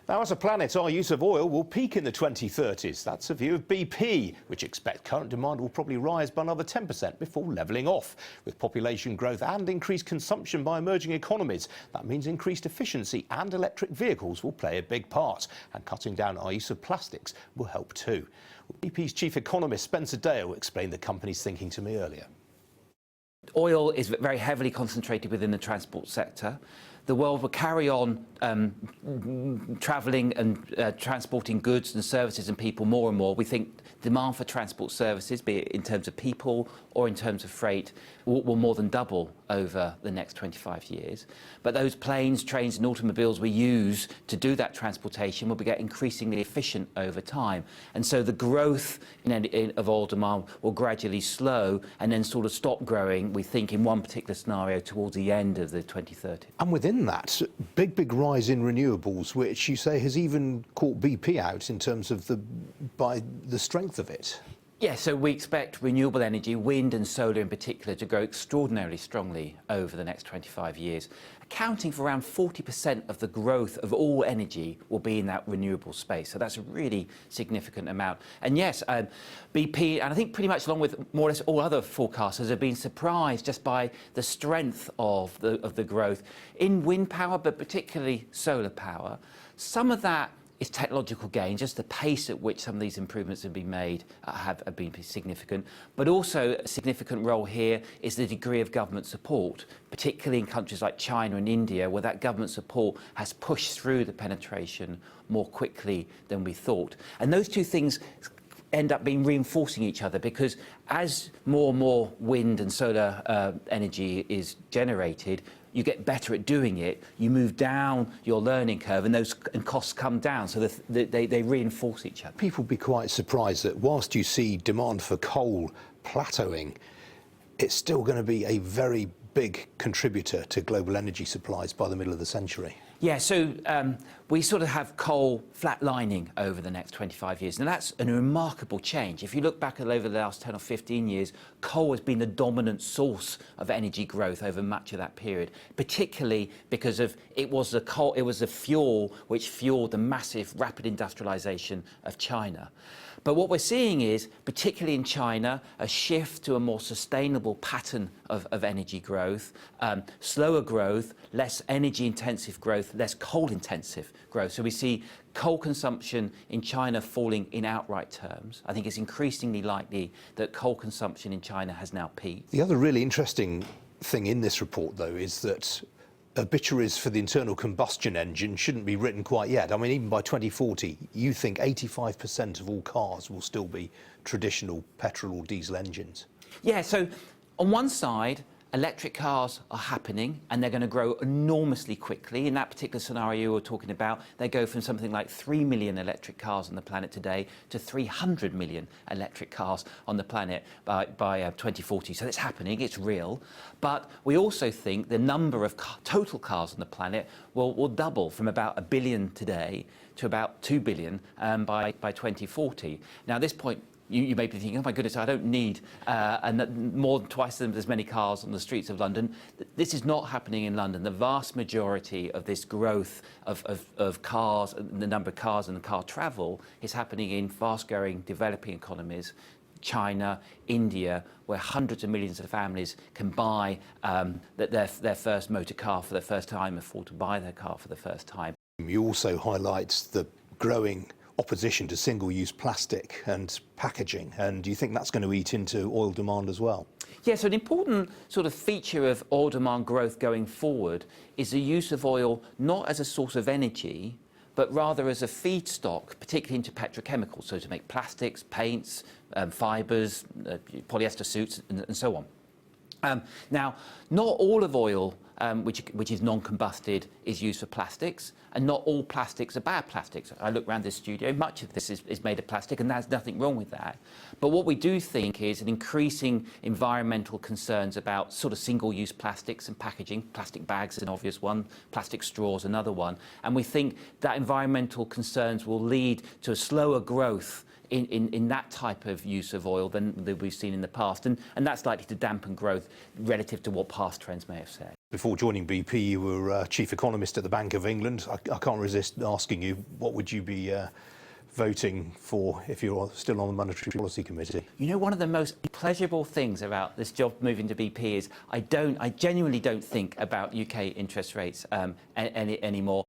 Now, as a planet, our use of oil will peak in the 2030s. That's a view of BP, which expect current demand will probably rise by another 10% before levelling off. With population growth and increased consumption by emerging economies, that means increased efficiency and electric vehicles will play a big part. And cutting down our use of plastics will help too. BP's chief economist, Spencer Dale, explained the company's thinking to me earlier. Oil is very heavily concentrated within the transport sector. The world will carry on travelling and transporting goods and services and people more and more. We think demand for transport services, be it in terms of people or in terms of freight, will more than double over the next 25 years. But those planes, trains and automobiles we use to do that transportation will get increasingly efficient over time. And so the growth of oil demand will gradually slow and then sort of stop growing, we think, in one particular scenario towards the end of the 2030s. And within that, big rise in renewables, which you say has even caught BP out in terms of by the strength of it. Yeah, so we expect renewable energy, wind and solar in particular, to grow extraordinarily strongly over the next 25 years. Accounting for around 40% of the growth of all energy will be in that renewable space. So that's a really significant amount. And yes, BP, and I think pretty much along with more or less all other forecasters, have been surprised just by the strength of the growth in wind power, but particularly solar power. Some of that is technological gain, just the pace at which some of these improvements have been made have been significant. But also a significant role here is the degree of government support, particularly in countries like China and India, where that government support has pushed through the penetration more quickly than we thought. And those two things end up being reinforcing each other, because as more and more wind and solar energy is generated, you get better at doing it, you move down your learning curve, and costs come down, so they reinforce each other. People will be quite surprised that whilst you see demand for coal plateauing, it's still going to be a very big contributor to global energy supplies by the middle of the century. Yeah, so we sort of have coal flatlining over the next 25 years. Now, that's a remarkable change. If you look back over the last 10 or 15 years, coal has been the dominant source of energy growth over much of that period, particularly because it was the fuel which fueled the massive rapid industrialization of China. But what we're seeing is, particularly in China, a shift to a more sustainable pattern of energy growth, slower growth, less energy-intensive growth, less coal-intensive growth. So we see coal consumption in China falling in outright terms. I think it's increasingly likely that coal consumption in China has now peaked. The other really interesting thing in this report, though, is that obituaries for the internal combustion engine shouldn't be written quite yet. I mean, even by 2040, you think 85% of all cars will still be traditional petrol or diesel engines. Yeah, so on one side, electric cars are happening and they're going to grow enormously quickly. In that particular scenario we're talking about, they go from something like 3 million electric cars on the planet today to 300 million electric cars on the planet by 2040. So it's happening, it's real. But we also think the number of total cars on the planet will double from about 1 billion today to about 2 billion by 2040. Now, at this point, you may be thinking, oh my goodness, I don't need more than twice as many cars on the streets of London. This is not happening in London. The vast majority of this growth of cars, the number of cars and the car travel, is happening in fast-growing developing economies, China, India, where hundreds of millions of families can buy their first motor car for the first time, afford to buy their car for the first time. You also highlight the growing opposition to single-use plastic and packaging, and do you think that's going to eat into oil demand as well? Yeah, so an important sort of feature of oil demand growth going forward is the use of oil not as a source of energy, but rather as a feedstock, particularly into petrochemicals, so to make plastics, paints, fibres, polyester suits, and so on. Now, not all of oil which is non-combusted is used for plastics, and not all plastics are bad plastics. I look around this studio, much of this is made of plastic, and there's nothing wrong with that. But what we do think is an increasing environmental concerns about sort of single-use plastics and packaging. Plastic bags is an obvious one, plastic straws another one, and we think that environmental concerns will lead to a slower growth in that type of use of oil than we've seen in the past, and that's likely to dampen growth relative to what past trends may have said. Before joining BP, you were chief economist at the Bank of England. I can't resist asking you, what would you be voting for if you're still on the Monetary Policy Committee? You know, one of the most pleasurable things about this job moving to BP is I genuinely don't think about UK interest rates anymore.